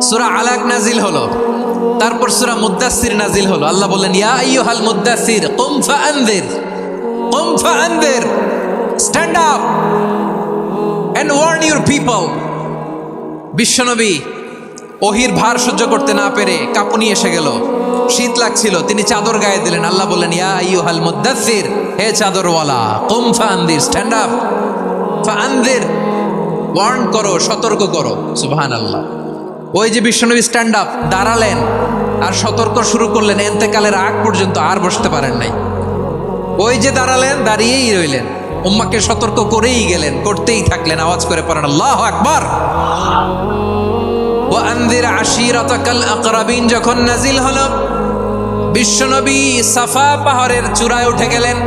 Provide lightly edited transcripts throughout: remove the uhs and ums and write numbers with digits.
সূরা আলাক নাজিল হলো, তারপর সূরা মুদ্দাসসির নাজিল হলো। আল্লাহ বললেন, ইয়া আইয়ুহাল মুদ্দাসসির কুম ফাআনযির, stand up and warn your people. বিশ্বনবী ওহির ভার সহ্য করতে না পেরে কাঁপুনি এসে গেল, শীত লাগছিল, তিনি চাদর গায়ে দিলেন। আল্লাহ বললেন, ইয়া আইয়ুহাল মুদ্দাসসির, হে চাদরওয়ালা, কুম ফাআনযির, স্ট্যান্ড আপ, ফাআনযির, ওয়ার্ন করো, সতর্ক করো। সুবহানাল্লাহ। ওই যে বিশ্বনবী স্ট্যান্ড আপ, দাঁড়ালেন আর সতর্ক শুরু করলেন, এন্তেকালের আগ পর্যন্ত আর বসতে পারেন নাই। ওই যে দাঁড়ালেন, দাঁড়িয়েই রইলেন, উম্মাকে সতর্ক করেই গেলেন, করতেই থাকলেন। আওয়াজ করে পড়েন আল্লাহু আকবার। ওয়া আনযির আশীরাতাকাল আকরাবিন যখন নাজিল হলো, বিশ্বনবী সাফা পাহাড়ের চূড়ায় উঠে গেলেন,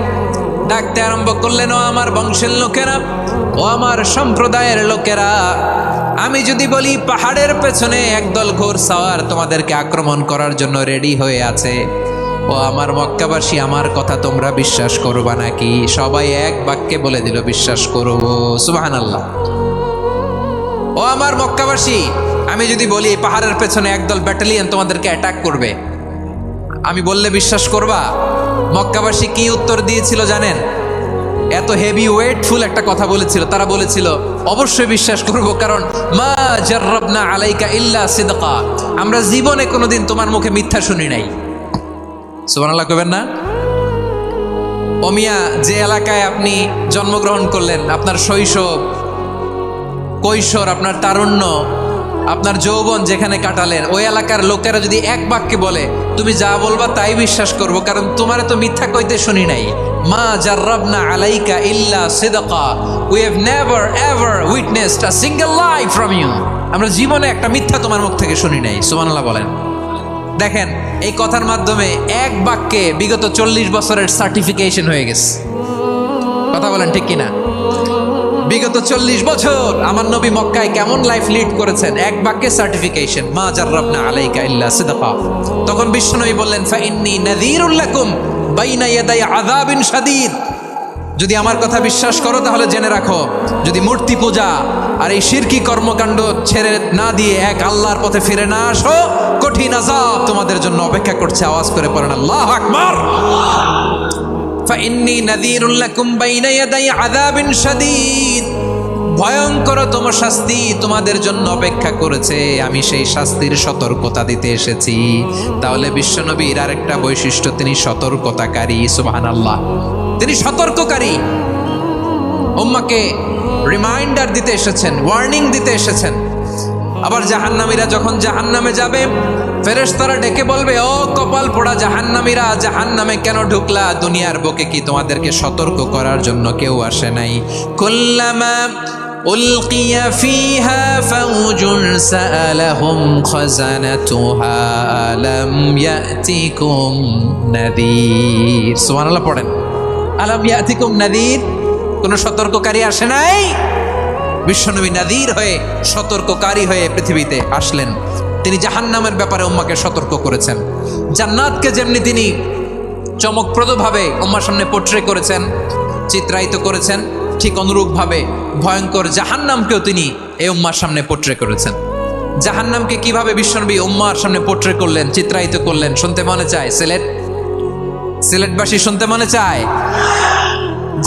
ডাকতে আরম্ভ করলেন, ও আমার বংশের লোকেরা, ও আমার সম্প্রদায়ের লোকেরা, আমি যদি বলি পাহাড়ের পেছনে একদল ঘোড়সাওয়ার তোমাদেরকে আক্রমণ করার জন্য রেডি হয়ে আছে, ও আমার মক্কাবাসী, আমার কথা তোমরা বিশ্বাস করবা নাকি? সবাই এক বাক্যে বলে দিল, বিশ্বাস করব। সুবহানাল্লাহ। ও আমার মক্কাবাসী, আমি যদি বলি পাহাড়ের পেছনে একদল ব্যাটালিয়ন তোমাদেরকে অ্যাটাক করবে, আমি বললে বিশ্বাস করবা? মক্কাবাসী কি উত্তর দিয়েছিল জানেন? এত হেভি ওয়েটফুল একটা কথা বলেছিল। তারা বলেছিল, অবশ্যই বিশ্বাস করব, কারণ মা জাররাবনা আলাইকা ইল্লা সিদকা, আমরা জীবনে কোনোদিন তোমার মুখে মিথ্যা শুনি নাই। সুবহানাল্লাহ কইবেন না? ও মিয়া, যে এলাকায় আপনি জন্মগ্রহণ করলেন, আপনার শৈশব, কৈশোর, আপনার তারুণ্য, আপনার যৌবন যেখানে কাটালেন, ওই এলাকার লোকেরা যদি এক বাক্যে বলে তুমি যা বলবা তাই বিশ্বাস করব, কারণ তোমারে তো মিথ্যা কইতে শুনি নাই। মা জাররাবনা আলাইকা ইল্লা সিদকা, we have never ever witnessed a single lie from you, আমরা জীবনে একটা মিথ্যা তোমার মুখ থেকে শুনি নাই। সুবহানাল্লাহ বলেন। দেখেন, এই কথার মাধ্যমে এক বাক্যে বিগত 40 বছরের সার্টিফিকেশন হয়ে গেছে। কথা বলেন ঠিক কিনা? বিগত 40 বছর আমার নবী মক্কায় কেমন লাইফ লিড করেছেন, এক বাক্যে সার্টিফিকেশন, মা জাররাবনা আলাইকা ইল্লা সিদকা। তখন বিশ্বনবী বললেন, ফাইন্নী নাযীরুল লাকুম বাইনা ইয়াদাই আযাবিন শাদীদ, যদি আমার কথা বিশ্বাস করো তাহলে জেনে রাখো, যদি মূর্তি পূজা আর এই শিরকি কর্মকাণ্ড ছেড়ে না দিয়ে এক আল্লাহর পথে ফিরে না আসো, কঠিন আযাব তোমাদের জন্য অপেক্ষা করছে। আওয়াজ করে পড়েন আল্লাহু আকবার। ফাইন্নী নাযীরুল লাকুম বাইনা ইয়াদাই আযাবিন শাদীদ, ভয়ঙ্করতম শাস্তি তোমাদের জন্য অপেক্ষা করেছে, আমি সেই শাস্তির সতর্কতা দিতে এসেছি। তাহলে বিশ্বনবীর আরেকটা বৈশিষ্ট্য, তিনি সতর্কতাকারী। সুবহানাল্লাহ, তিনি সতর্ককারী। উম্মাকে রিমাইন্ডার দিতে এসেছেন, ওয়ার্নিং দিতে এসেছেন। আবার জাহান্নামীরা যখন জাহান্নামে যাবে, ফেরেশতারা ডেকে বলবে, ও কপাল পোড়া জাহান্নামীরা, জাহান্নামে কেন ঢুকলা? দুনিয়ার বুকে কি তোমাদেরকে সতর্ক করার জন্য কেউ আসে নাই? কুল্লামা উলকিয়া ফিহা ফাউজুন সাআলাহুম খাযানাতুহা আলাম ইয়াতিকুম নাযীর। সুবহানাল্লাহ পড়েন, আলাম ইয়াতিকুম নাযীর, কোন সতর্ককারী আসে নাই? বিশ্বনবী নাযীর হয়ে, সতর্ককারী হয়ে পৃথিবীতে আসলেন। তিনি জাহান্নামের ব্যাপারে উম্মাকে সতর্ক করেছেন। জান্নাতকে যেমনি তিনি চমকপ্রদভাবে উম্মার সামনে পোট্রে করেছেন, চিত্রায়িত করেছেন, ঠিক অনুরূপভাবে ভয়ঙ্কর জাহান্নামকেও তিনি এই উম্মার সামনে পোট্রে করেছেন। জাহান্নামকে কিভাবে বিশ্বনবী উম্মার সামনে পোট্রে করলেন, চিত্রায়িত করলেন, শুনতে মনে চায়? সিলেটবাসী শুনতে মনে চায়?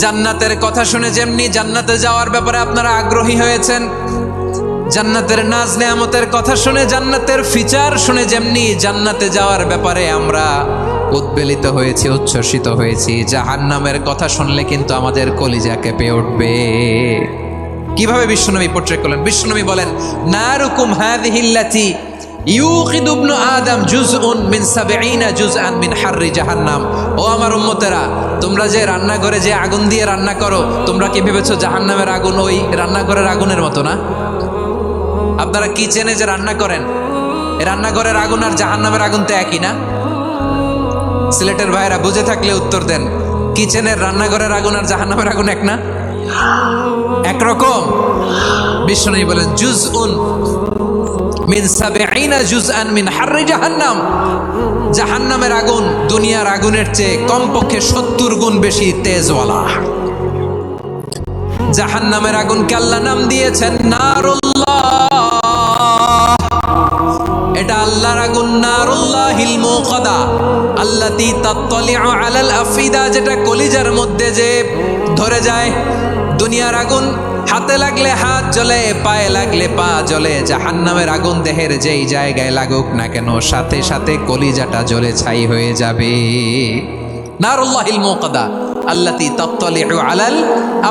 জান্নাতের কথা শুনে যেমনি জান্নাতে যাওয়ার ব্যাপারে আপনারা আগ্রহী হয়েছেন, জান্নাতের নাজ নেয়ামতের কথা শুনে, জান্নাতের ফিচার শুনে যেমনি জান্নাতে যাওয়ার ব্যাপারে আমরা উদ্বেলিত হয়েছি, উচ্ছ্বসিত হয়েছি, জাহান্নামের কথা শুনলে কিন্তু আমাদের কলিজা কেঁপে উঠবে। কিভাবে বিশ্বনবী পোট্রে করলেন? বিশ্বনবী বলেন, নারুকুম হাযিহিল্লাতী ইউকিদু ইবনু আদম জুজউন মিন ৭০ জুজআন মিন হাররি জাহান্নাম। ও আমার উম্মতেরা, তোমরা যে রান্নাঘরে যে আগুন দিয়ে রান্না করো, তোমরা কি ভেবেছো জাহান্নামের আগুন ওই রান্নাঘরের আগুনের মতো না? আপনারা কিচেনে যে রান্না করেন, রান্নাঘরের আগুন আর জাহান্নামের আগুন তো একই না? সিলেটের ভাইরা বুঝে থাকলে উত্তর দেন, কিচেনের রান্নাঘরের আগুন আর জাহান্নামের আগুন এক না? একরকম? বিশ্বনবী বলেন, জুজউন মিন ৭০ জুজআন মিন হাররি জাহান্নাম, জাহান্নামের আগুন দুনিয়ার আগুনের চেয়ে কমপক্ষে ৭০ গুণ বেশি তেজওয়ালা। জাহান্নামের আগুনকে আল্লাহ নাম দিয়েছেন নারুল্লাহ। এটা আল্লাহর আগুন, নারুল্লাহিল মুকাদা আল্লাতী তাত্তালিউ আলাল আফিদা, যেটা কলিজার মধ্যে যে ধরে যায়। দুনিয়ার আগুন হাতে লাগলে হাত জ্বলে, পায়ে লাগলে পা জ্বলে। জাহান্নামের আগুন দেহের যেই জায়গায় লাগুক না কেন, সাথে সাথে কলিজাটা জ্বলে ছাই হয়ে যাবে। নারুল্লাহিল মুকাদা আল্লাতী তাত্তালিউ আলাল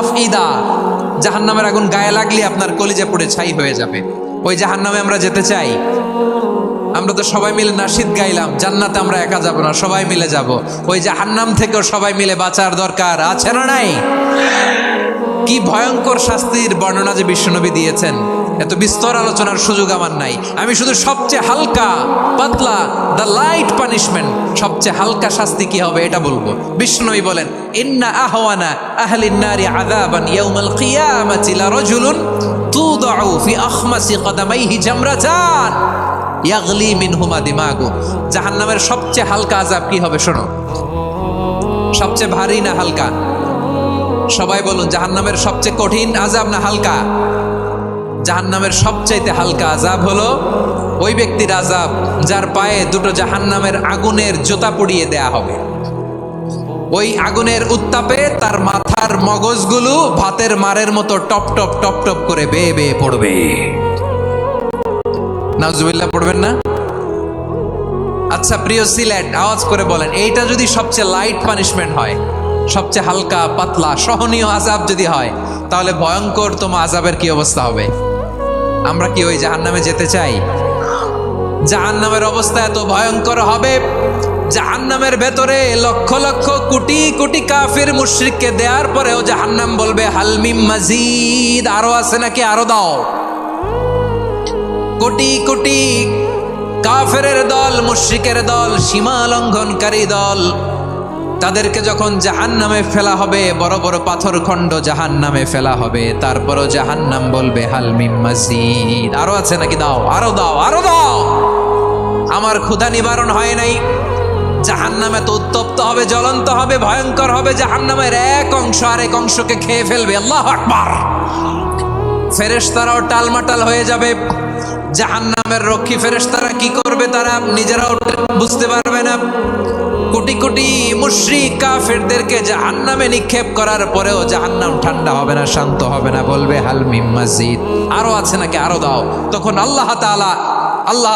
আফিদা, জাহান্নামের আগুন গায়ে লাগলে আপনার কলিজা পুড়ে ছাই হয়ে যাবে। ওই জাহান্নামে আমরা যেতে চাই? আমরা তো সবাই মিলে নাশিদ গাইলাম, জান্নাতে আমরা একা যাব না, সবাই মিলে যাব। ওই জাহান্নাম থেকেও সবাই মিলে বাঁচার দরকার আছে না নাই? কি ভয়ঙ্কর শাস্তির বর্ণনা যে বিশ্বনবী দিয়েছেন, এত বিস্তর আলোচনার সুযোগ আমার নাই। আমি শুধু সবচেয়ে হালকা পাতলা, দ্য লাইট পানিশমেন্ট, সবচেয়ে হালকা শাস্তি কি হবে এটা বলবো। বিশ্বনবী বলেন, ইন্না আহওয়ানা আহলিন নারি আযাবান ইয়াউমাল কিয়ামাতি লারাজুলুন তুদাউ ফি আখমাসি কদামাইহি জামরাতান ইয়াগলি মিনহুমা দিমাগু। জাহান্নামের সবচেয়ে হালকা আযাব কি হবে শোনো। সবচেয়ে ভারী না হালকা? সবাই বলুন, জাহান্নামের সবচেয়ে কঠিন আযাব না হালকা? জাহান্নামের সবচাইতে হালকা আযাব হলো ওই ব্যক্তির আযাব যার পায়ে দুটো জাহান্নামের আগুনের জুতা পরিয়ে দেয়া হবে। ওই আগুনের উত্তাপে তার মাথার মগজগুলো ভাতের মারের মতো টপ টপ টপ টপ করে বেয়ে বেয়ে পড়বে। নাউজুবিল্লাহ পড়বেন না? আচ্ছা প্রিয় সিলেট, আওয়াজ করে বলেন, এইটা যদি সবচেয়ে লাইট পানিশমেন্ট হয়, সবচেয়ে হালকা পাতলা সহনীয় আযাব যদি হয়, তাহলে ভয়ঙ্কর তোমার আযাবের কি অবস্থা হবে? আমরা কি ওই জাহান্নামে যেতে চাই? জাহান্নামের অবস্থা এত ভয়ঙ্কর হবে, জাহান্নামের ভেতরে লক্ষ লক্ষ কোটি কোটি কাফির মুশরিককে দেওয়ার পরেও জাহান্নাম বলবে হাল মিম মাজিদ, আরো আছে নাকি, আরো দাও। কোটি কোটি কাফেরের দল, মুশরিকের দল, সীমা লঙ্ঘনকারী দল, তাদেরকে যখন জাহান্নামে ফেলা হবে, বড় বড় পাথর খণ্ড জাহান্নামে ফেলা হবে, তারপরও জাহান্নাম বলবে হাল মিম মাজিদ, আরো আছে নাকি, দাও, আরো দাও, আরো দাও। আমার ক্ষুধা নিবারণ হয় নাই। জাহান্নামে তো উত্তপ্ত হবে, জ্বলন্ত হবে, ভয়ঙ্কর হবে। জাহান্নামের এক অংশ আরেক অংশকে খেয়ে ফেলবে। আল্লাহু আকবার। ফেরেশতারাও টালমাটাল হয়ে যাবে। জাহান্নামের রক্ষী ফেরেশতারা কি করবে তারা নিজেরাও বুঝতে পারবে না। কোটি কোটি মুশরিক কাফেরদেরকে জাহান্নামে নিক্ষেপ করার পরেও জাহান্নাম ঠান্ডা হবে না, শান্ত হবে না, বলবে হাল মিম মাজিদ, আরো আছে নাকি, আরো দাও। তখন আল্লাহ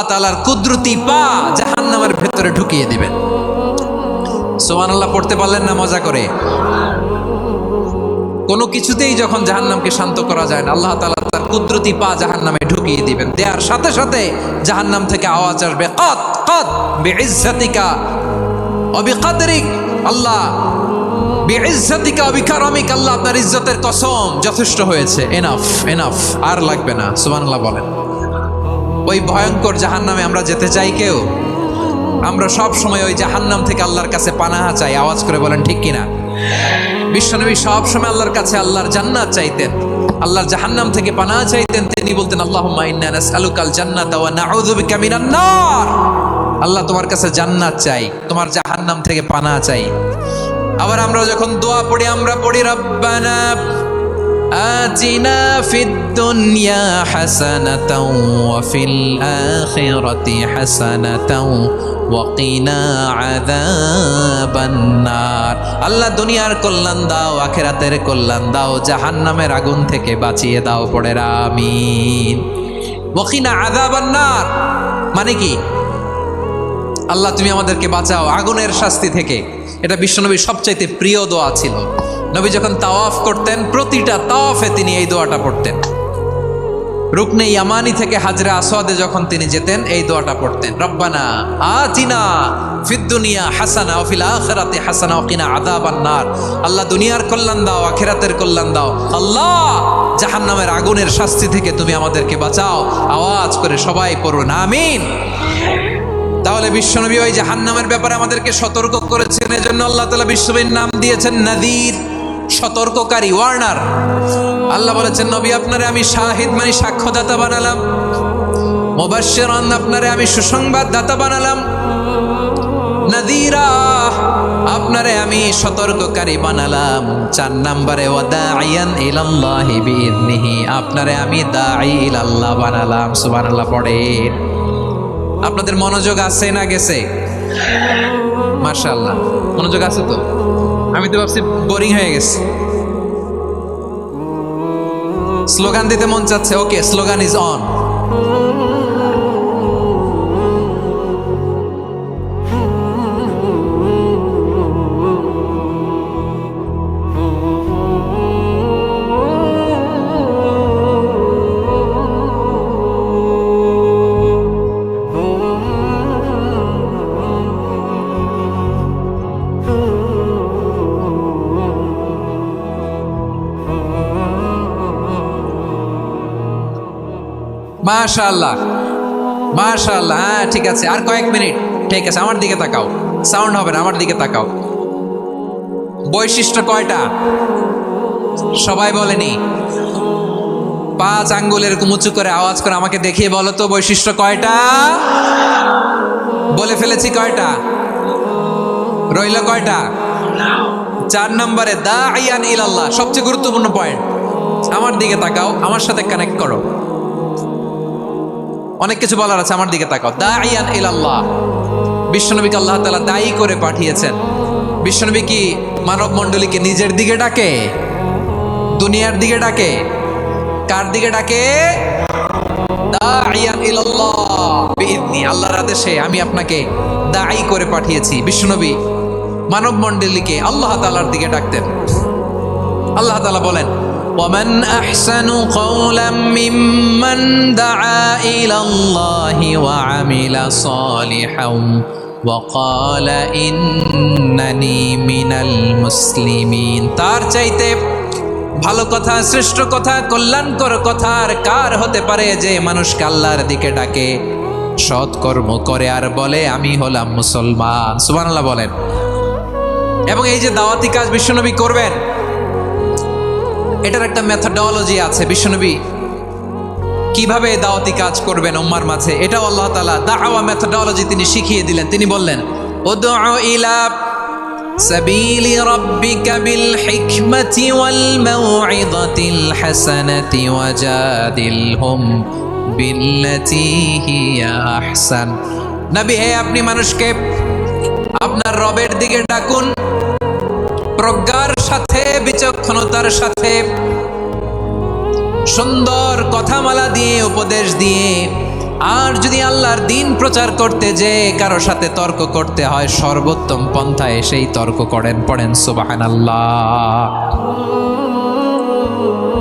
তাআলার কুদরতি পা জাহান্নামের ভেতরে ঢুকিয়ে দিবেন। সুবহানাল্লাহ পড়তে পারলেন না মজা করে? কোনো কিছুতেই যখন জাহান্নামকে শান্ত করা যায় না, আল্লাহ তাআলা তার কুদরতি পা জাহান্নামে ঢুকিয়ে দিবেন। দেওয়ার সাথে সাথে জাহান্নাম থেকে আওয়াজ আসবে, কাদ কাদ বিইজ্জাতিকা ওয়া বিকদরিক, আল্লাহ বিইজ্জাতিকা ওয়া বিকারামিক, আল্লাহ আপনার ইজ্জতের কসম, যথেষ্ট হয়েছে, এনাফ এনাফ, আর লাগবে না। সুবহানাল্লাহ বলেন। ওই ভয়ঙ্কর জাহান্নামে আমরা যেতে চাই কেউ? আমরা সব সময় ওই জাহান্নাম থেকে আল্লাহর কাছে পানাহা চাই। আওয়াজ করে বলেন ঠিক কিনা? বিশ্বনবী সব সময় আল্লাহর কাছে আল্লাহর জান্নাত চাইতেন, আল্লাহর জাহান্নাম থেকে পানাহা চাইতেন। তিনি বলতেন, আল্লাহুম্মা ইন্না নাসআলুকাল জান্নাতা ওয়া নাউযু বিকা মিনান নার। আল্লাহ তোমার কাছে জান্নাত চাই, তোমার জাহান্নাম থেকে পানাহা চাই। আবার আমরা যখন দোয়া পড়ি, আমরা পড়ি রব্বানা আতিনা ফিদ দুনিয়া হাসানাতাও ওয়া ফিল আখিরাতি হাসানাতাও ওয়া কিনা আযাবান নার। আল্লাহ দুনিয়ার কল্যাণ দাও, আখিরাতের কল্যাণ দাও, জাহান্নামের আগুন থেকে বাঁচিয়ে দাও, পড়ে আমিন। ওয়া কিনা আযাবান নার মানে কি? আল্লাহ তুমি আমাদেরকে বাঁচাও আগুনের শাস্তি থেকে। এটা বিশ্বনবীর সবচাইতে প্রিয় দোয়া ছিল। নবী যখন তাওয়াফ করতেন, প্রতিটা তাওয়াফে তিনি এই দোয়াটা পড়তেন। রুকনে ইয়ামানি থেকে হাজরে আসওয়াদে যখন তিনি যেতেন, এই দোয়াটা পড়তেন, রব্বানা আতিনা ফিদ দুনিয়া হাসানা ওয়া ফিল আখিরাতি হাসানা ওয়া কিনা আযাবান নার। আল্লাহ দুনিয়ার কল্যাণ দাও, আখিরাতের কল্যাণ দাও। আল্লাহ জাহান্নামের আগুনের শাস্তি থেকে তুমি আমাদেরকে বাঁচাও। আওয়াজ করে সবাই পড়ুন আমিন। তাহলে বিশ্বনবী ওই জাহান্নামের ব্যাপারে আমাদেরকে সতর্ক করেছেন। এজন্য আল্লাহ তাআলা বিশ্বনবীর নাম দিয়েছেন নাযীর, সতর্ককারী, ওয়ার্নার। আল্লাহ বলেছেন, নবী আপনারে আমি শাহিদ মানে সাক্ষ্যদাতা বানালাম, মুবাশশিরান আপনারে আমি সুসংবাদদাতা বানালাম, নাযীরা আপনারে আমি সতর্ককারী বানালাম। 4 নম্বরে ওয়া দাঈয়ান ইলাল্লাহি বিইذনিহি, আপনারে আমি দাঈ ইলাল্লাহ বানালাম। সুবহানাল্লাহ পড়েন। আপনাদের মনোযোগ আছে না গেছে? মাশাআল্লাহ, মনোযোগ আছে তো? আমি তো ভাবছি বোরিং হয়ে গেছে। স্লোগান দিতে মন চাচ্ছে। ওকে, স্লোগান ইজ অন। মাশাআল্লাহ, মাশাআল্লাহ। হ্যাঁ, ঠিক আছে, আর কয়েক মিনিট। ঠিক আছে, আমার দিকে তাকাও। সাউন্ড হবে না, আমার দিকে তাকাও। বৈশিষ্ট্য কয়টা? সবাই বলেনি? 5 আঙ্গুল এরকম উঁচু করে আওয়াজ করে আমাকে দেখিয়ে বলো তো, বৈশিষ্ট্য কয়টা? বলে ফেলেছি কয়টা? রইল কয়টা? 4 নম্বরে দাঈয়ান ইলাল্লাহ, সবচেয়ে গুরুত্বপূর্ণ পয়েন্ট। আমার দিকে তাকাও, আমার সাথে কানেক্ট করো। অনেক কিছু বলার আছে, আমার দিকে তাকাও। দাঈয়ান ইলাল্লাহ, বিশ্বনবীকে আল্লাহ তাআলা দায়ী করে পাঠিয়েছেন। বিশ্বনবী কি মানব মণ্ডলীকে নিজের দিকে ডাকে? দুনিয়ার দিকে ডাকে? কার দিকে ডাকে? দাঈয়ান ইলাল্লাহ বিইذনি, আল্লাহর আদেশে আমি আপনাকে দায়ী করে পাঠিয়েছি। বিশ্বনবী মানব মণ্ডলীকে আল্লাহ তাআলার দিকে ডাকতেন। আল্লাহ তাআলা বলেন, ومن أحسن قولا ممن دعا إلى الله وعمل صالحا وقال إنني من المسلمين। তার চাইতে ভালো কথা, শ্রেষ্ঠ কথা, কল্যাণকর কথা আর কার হতে পারে যে মানুষকে আল্লাহর দিকে ডাকে, সৎ কর্ম করে আর বলে আমি হলাম মুসলমান। সুবহানাল্লাহ বলেন। এবং এই যে দাওয়াতি কাজ বিশ্বনবী করবেন, এটার একটা মেথডোলজি আছে। বিশ্বনবী কিভাবে দাওয়াতি কাজ করবেন উম্মার মাঝে, এটাও আল্লাহ তাআলা দাওয়া মেথডোলজি তিনি শিখিয়ে দিলেন। তিনি বললেন, উদউ ইলা সাবিলি রাব্বিকা বিল হিকমাতি ওয়াল মাউইযাতিল হাসানাতি ওয়াজাদিলহুম বিল্লাতী হিয়া আহসান। নবী হে, আপনি মানুষকে আপনার রবের দিকে ডাকুন প্রজ্ঞার সাথে, বিচক্ষণতার সাথে, সুন্দর কথামালা দিয়ে, উপদেশ দিয়ে। আর যদি আল্লাহর দ্বীন প্রচার করতে যে কারো সাথে তর্ক করতে হয়, সর্বোত্তম পন্থায় সেই তর্ক করেন। পড়েন সুবহানাল্লাহ।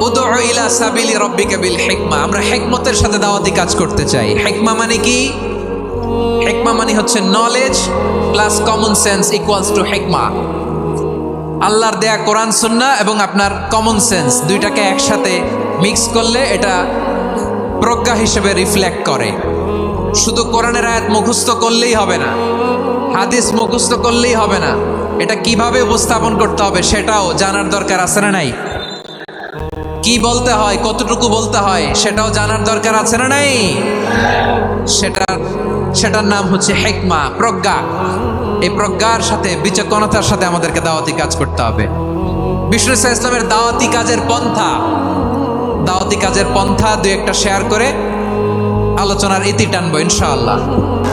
উদউ ইলা সাবিলি রাব্বিকা বিল হিকমা। আমরা হিকমতের সাথে দাওয়াতি কাজ করতে চাই। হিকমা মানে কি? হিকমা মানে হচ্ছে knowledge plus common sense equals to হিকমা। আল্লাহর দেয়া কোরআন সুন্নাহ এবং আপনার কমন সেন্স দুইটাকে একসাথে মিক্স করলে এটা প্রজ্ঞা হিসেবে রিফ্লেক্ট করে। শুধু কোরআনের আয়াত মুখস্থ করলেই হবে না, হাদিস মুখস্থ করলেই হবে না, এটা কিভাবে উপস্থাপন করতে হবে সেটাও জানার দরকার আছে না নাই? কি বলতে হয়, কতটুকু বলতে হয় সেটাও জানার দরকার আছে না নাই? সেটার নাম হচ্ছে হিকমা, প্রজ্ঞা। এই প্রজ্ঞার সাথে, বিচক্ষণতার সাথে আমাদেরকে দাওয়াতি কাজ করতে হবে। বিষ্ণু ইসলামের দাওয়াতি কাজের পন্থা দুই একটা শেয়ার করে আলোচনার ইতি টানবো ইনশাআল্লাহ।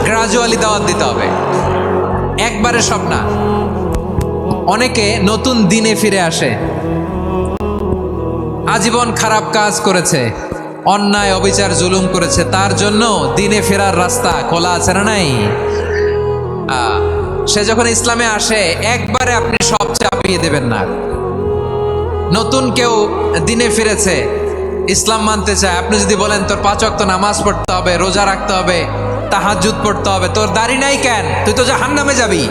গ্রাজুয়ালি দাওয়াত দিতে হবে, একবারে সব না। অনেকে নতুন দিনে ফিরে আসে, আজীবন খারাপ কাজ করেছে, অন্যায় অবিচার জুলুম করেছে, তার জন্য দিনে ফেরার রাস্তা খোলা আছে না নাই? সে যখন ইসলামে আসে একবারে আপনি সব চাপিয়ে দেবেন না। নতুন কেউ দিনে ফিরেছে, ইসলাম মানতে চায়, আপনি যদি বলেন তোর 5 ওয়াক্ত নামাজ পড়তে হবে, রোজা রাখতে হবে, তাহাজ্জুদ পড়তে হবে, তোর দাড়ি নাই কেন, তুই তো জাহান্নামে যাবি,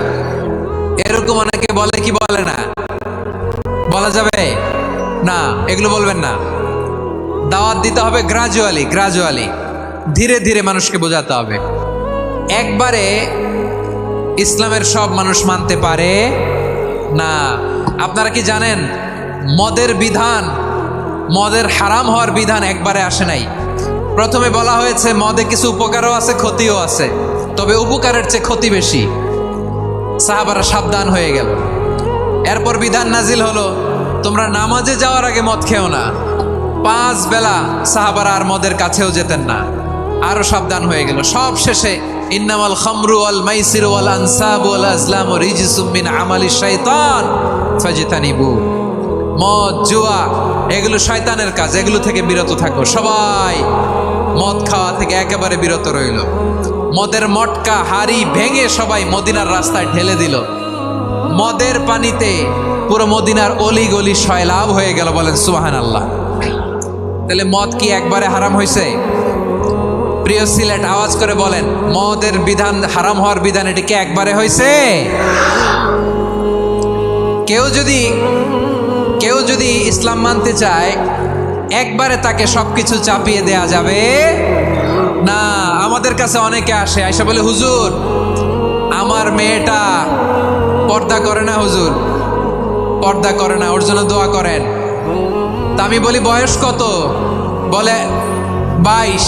এরকম অনেকে বলে কি বলে না? বলা যাবে না, এগুলো বলবেন না। দাওয়াত দিতে হবে গ্রাজুয়ালি, ধীরে ধীরে মানুষকে বোঝাতে হবে। একবারে ইসলামের সব মানুষ মানতে পারে না। আপনারা কি জানেন মদের হারাম হওয়ার বিধান একবারে আসে নাই। প্রথমে বলা হয়েছে মদে কিছু উপকারও আছে, ক্ষতিও আছে, তবে উপকারের চেয়ে ক্ষতি বেশি। সাহাবারা সাবধান হয়ে গেল। এরপর বিধান নাজিল হলো, তোমরা নামাজে যাওয়ার আগে মদ খেও না। 5 বেলা সাহাবারা আর মদের কাছেও যেতেন না। আরো সাবধান হয়ে গেল। সব শেষে ইন্নামাল খামরু ওয়াল মাইসিরু ওয়াল আনসাবু ওয়াল আজলামু রিজসুম মিন আমালিশ শাইতান ফাজতানিবু। মদ জুয়া এগুলো শয়তানের কাজ, এগুলো থেকে বিরত থাকো। সবাই মদ খাওয়া থেকে একেবারে বিরত রইল। মদের মটকা হাড়ি ভেঙে সবাই মদিনার রাস্তায় ঢেলে দিল। মদের পানিতে পুরো মদিনার অলি গলি সয়লাভ হয়ে গেল। বলেন সুবহানাল্লাহ। তাহলে মদ কি একবারে হারাম হয়েছে? প্রিয় সিলেট আওয়াজ করে বলেন, মদের বিধান, হারাম হওয়ার বিধান এটি কি একবারে হয়েছে? কেউ যদি ইসলাম মানতে চায় একবারে তাকে সবকিছু চাপিয়ে দেয়া যাবে না। আমাদের কাছে অনেকে আসে, আয়সা বলে, হুজুর আমার মেয়েটা পর্দা করে না, হুজুর পর্দা করে না, ওর জন্য দোয়া করেন। তা আমি বলি বয়স কত? বলে 22।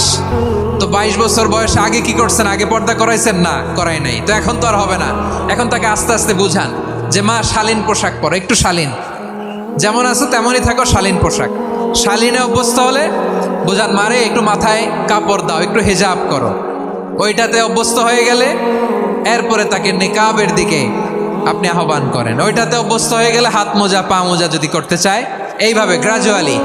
তো 22 বছর বয়সে আগে কি করছেন? আগে পর্দা করাইছেন? না, করাই নাই। তো এখন তো আর হবে না। এখন তাকে আস্তে আস্তে বুঝান যে মা শালীন পোশাক পরো, একটু শালীন, যেমন আছো তেমনই থাকো, শালীন পোশাক। শালীনে অভ্যস্ত হলে বোঝান, মারে একটু মাথায় কাপড় দাও, একটু হেজাব করো। ওইটাতে অভ্যস্ত হয়ে গেলে এরপরে তাকে নিকাবের দিকে আপনি আহ্বান করেন। ওইটাতে অভ্যস্ত হয়ে গেলে হাত মোজা পা মোজা যদি করতে চায়, এইভাবে গ্রাজুয়ালি